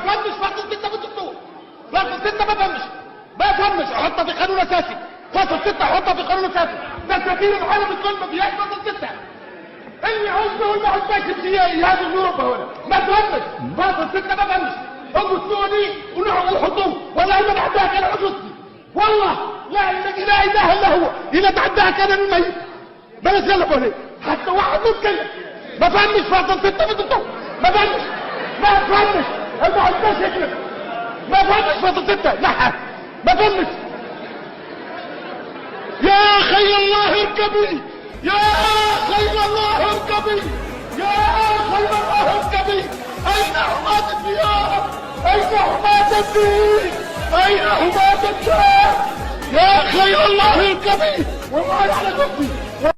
ما فهمش فصل 6 بالدستور. فصل 6 ما فهمش احطها في قانون اساسي. فصل 6 احطها في قانون اساسي. دساتير العالم الكل ما فيهاش فصل 6. اللي عاوزه هو الواحد ماشي يهاجم اوروبا هنا ما فهمش فصل 6 ما فهمش. الدستور دي ونحن الحضور والله ما تعداها كان عجوزتي والله لا اله الا هو. اذا تعداها كان الميت بلاش يلعبوا عليه حتى واحد يتكلم. ما فهمش فصل 6 بالدستور. ما فهمش الواحد ماشي يكلم. ما فهمش فصل 6 لا ما فهمش. يا خير الله اركبي يا خير الله اركبي يا خير الله اركبي. اين حماة الديار اين حماة الدين اين حماة الدار يا خير الله اركبي والله على قلبي.